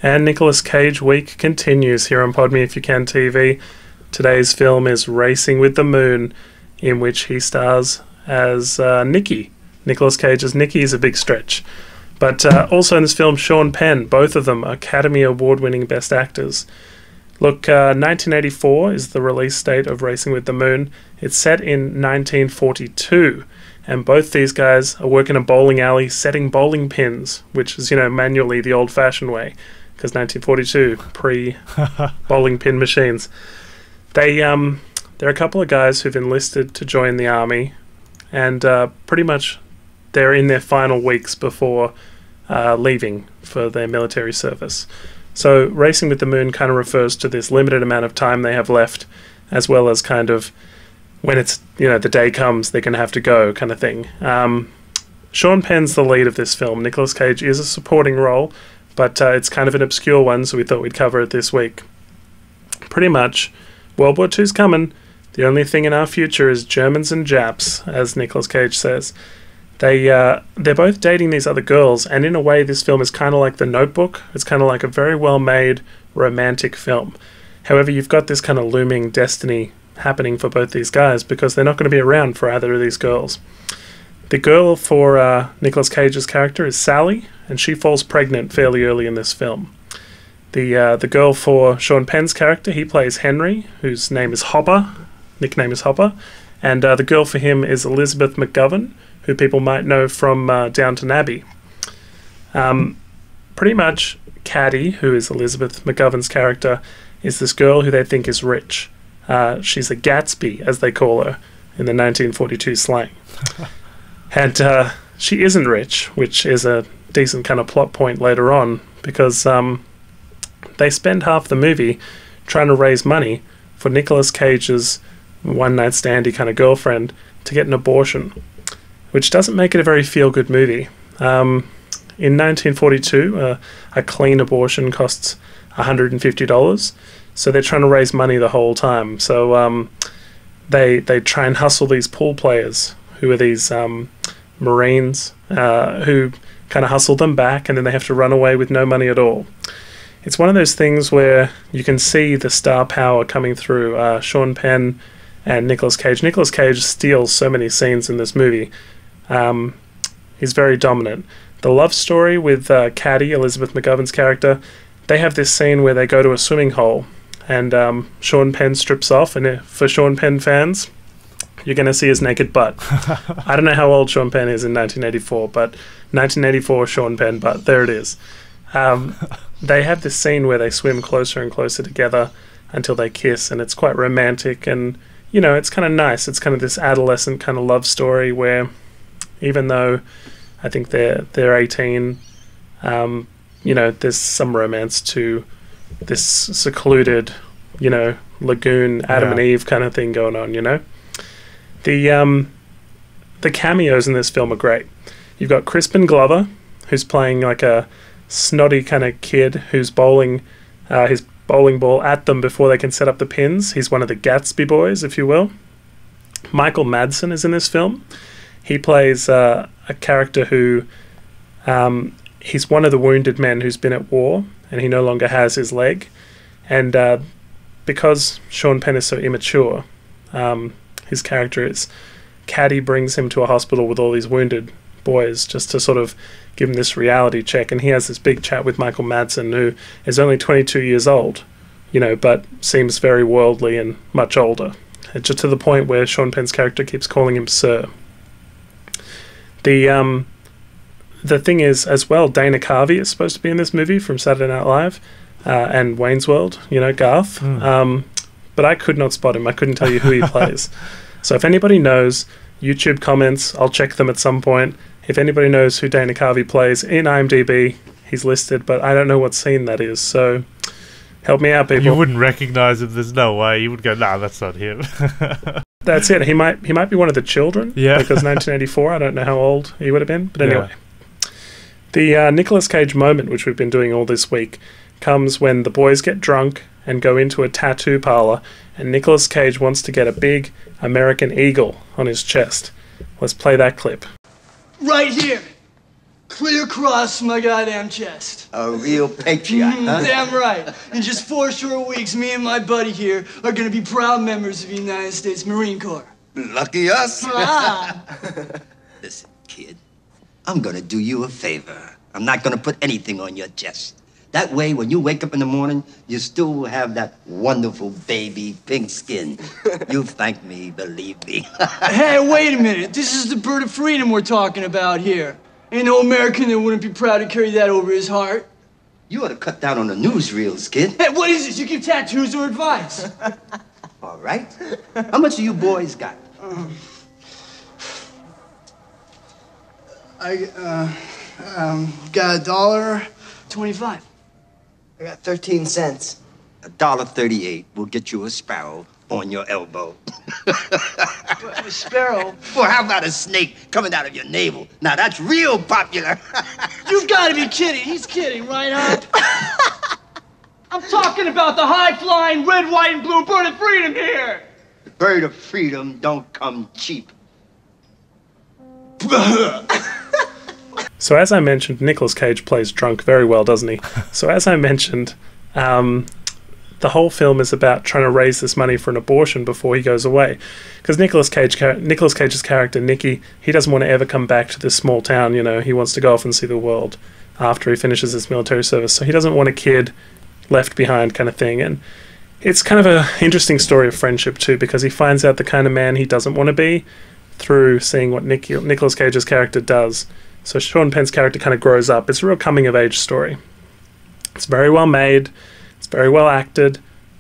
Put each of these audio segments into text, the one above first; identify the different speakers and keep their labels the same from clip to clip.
Speaker 1: And Nicolas Cage week continues here on Pod Me If You Can TV. Today's film is Racing with the Moon, in which he stars as Nicky. Nicolas Cage as Nicky is a big stretch. But also in this film, Sean Penn, both of them Academy Award-winning Best Actors. Look, 1984 is the release date of Racing with the Moon. It's set in 1942, and both these guys are working a bowling alley setting bowling pins, which is, manually the old-fashioned way, because 1942, pre-bowling pin machines. There are a couple of guys who've enlisted to join the army, and pretty much they're in their final weeks before leaving for their military service. So Racing with the Moon kind of refers to this limited amount of time they have left, as well as kind of when it's, the day comes, they're going to have to go kind of thing. Sean Penn's the lead of this film. Nicolas Cage is a supporting role, but it's kind of an obscure one, so we thought we'd cover it this week. Pretty much, World War II's coming. The only thing in our future is Germans and Japs, as Nicolas Cage says. They're both dating these other girls, and in a way this film is kind of like The Notebook. It's kind of like a very well-made romantic film. However, you've got this kind of looming destiny happening for both these guys because they're not going to be around for either of these girls. The girl for Nicolas Cage's character is Sally, and she falls pregnant fairly early in this film. The girl for Sean Penn's character, he plays Henry, whose nickname is Hopper, and the girl for him is Elizabeth McGovern, who people might know from Downton Abbey. Pretty much, Caddy, who is Elizabeth McGovern's character, is this girl who they think is rich. She's a Gatsby, as they call her, in the 1942 slang. And she isn't rich, which is a decent kind of plot point later on, because they spend half the movie trying to raise money for Nicolas Cage's one-night standy kind of girlfriend to get an abortion, which doesn't make it a very feel-good movie. In 1942, a clean abortion costs $150, so they're trying to raise money the whole time. So they try and hustle these pool players, who are these Marines, who kind of hustle them back, and then they have to run away with no money at all. It's one of those things where you can see the star power coming through Sean Penn and Nicolas Cage. Nicolas Cage steals so many scenes in this movie. He's very dominant. The love story with Caddy, Elizabeth McGovern's character, they have this scene where they go to a swimming hole, and Sean Penn strips off, and for Sean Penn fans, you're going to see his naked butt. I don't know how old Sean Penn is in 1984, but 1984 Sean Penn butt, there it is. They have this scene where they swim closer and closer together until they kiss, and it's quite romantic, and it's kind of nice. It's kind of this adolescent kind of love story where, even though I think they're 18, there's some romance to this secluded, lagoon, Adam and Eve kind of thing going on. The cameos in this film are great. You've got Crispin Glover, who's playing like a snotty kind of kid who's bowling his bowling ball at them before they can set up the pins. He's one of the Gatsby boys, if you will. Michael Madsen is in this film. He plays a character who he's one of the wounded men who's been at war, and he no longer has his leg. And because Sean Penn is so immature, his character is Caddy brings him to a hospital with all these wounded boys just to sort of give him this reality check, and he has this big chat with Michael Madsen, who is only 22 years old, but seems very worldly and much older, just to the point where Sean Penn's character keeps calling him Sir. The thing is, as well, Dana Carvey is supposed to be in this movie from Saturday Night Live and Wayne's World, Garth. But I could not spot him. I couldn't tell you who he plays. So if anybody knows, YouTube comments, I'll check them at some point. If anybody knows who Dana Carvey plays in IMDb, he's listed, but I don't know what scene that is. So help me out, people.
Speaker 2: You wouldn't recognize him. There's no way. You would go, nah, that's not him.
Speaker 1: That's it. He might be one of the children.
Speaker 2: Yeah.
Speaker 1: Because 1984, I don't know how old he would have been. But anyway. The Nicolas Cage moment, which we've been doing all this week, comes when the boys get drunk and go into a tattoo parlor, and Nicolas Cage wants to get a big American eagle on his chest. Let's play that clip.
Speaker 3: Right here. clear across my goddamn chest.
Speaker 4: A real patriot, huh?
Speaker 3: Damn right. In just 4 short weeks, me and my buddy here are gonna be proud members of the United States Marine Corps.
Speaker 4: Lucky us.
Speaker 3: Ah.
Speaker 4: Listen, kid, I'm gonna do you a favor. I'm not gonna put anything on your chest. That way, when you wake up in the morning, you still will have that wonderful baby pink skin. You'll thank me, believe me.
Speaker 3: Hey, wait a minute. This is the bird of freedom we're talking about here. Ain't no American that wouldn't be proud to carry that over his heart.
Speaker 4: You ought to cut down on the newsreels, kid.
Speaker 3: Hey, what is this? You give tattoos or advice?
Speaker 4: All right. How much of you boys got?
Speaker 3: I got $1.25.
Speaker 5: I got 13 cents.
Speaker 4: $1.38 will get you a sparrow on your elbow.
Speaker 3: A sparrow?
Speaker 4: Well, how about a snake coming out of your navel? Now, that's real popular.
Speaker 3: You've got to be kidding. He's kidding, right, huh? I'm talking about the high-flying red, white, and blue bird of freedom here.
Speaker 4: The bird of freedom don't come cheap.
Speaker 1: So as I mentioned, Nicolas Cage plays drunk very well, doesn't he? So as I mentioned, the whole film is about trying to raise this money for an abortion before he goes away. Because Nicolas Cage's character, Nicky, he doesn't want to ever come back to this small town, you know. He wants to go off and see the world after he finishes his military service. So he doesn't want a kid left behind kind of thing. And it's kind of an interesting story of friendship too, because he finds out the kind of man he doesn't want to be through seeing what Nicolas Cage's character does. So Sean Penn's character kind of grows up. It's a real coming-of-age story. It's very well made. It's very well acted.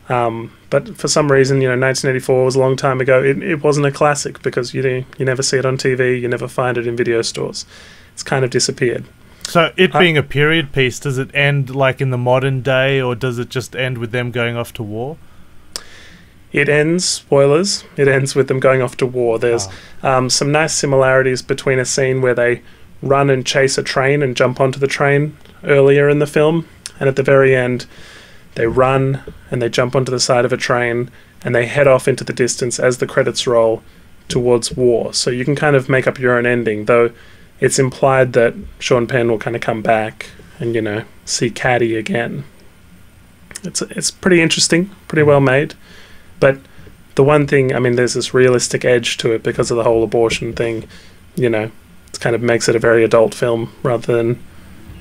Speaker 1: But for some reason, you know, 1984 was a long time ago. It wasn't a classic because you never see it on TV. You never find it in video stores. It's kind of disappeared.
Speaker 2: So it being a period piece, does it end like in the modern day, or does it just end with them going off to war?
Speaker 1: It ends, spoilers, it ends with them going off to war. There's some nice similarities between a scene where they run and chase a train and jump onto the train earlier in the film, and at the very end they run and they jump onto the side of a train and they head off into the distance as the credits roll towards war. So you can kind of make up your own ending, though it's implied that Sean Penn will kind of come back and, you know, see Caddy again. It's pretty interesting, pretty well made, but the one thing, I mean, there's this realistic edge to it because of the whole abortion thing, you know. It kind of makes it a very adult film rather than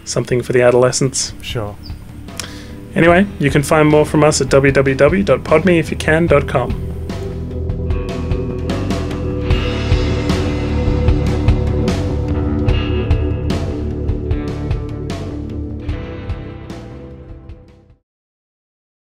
Speaker 1: something for the adolescents.
Speaker 2: Sure.
Speaker 1: Anyway, you can find more from us at www.podmeifyoucan.com.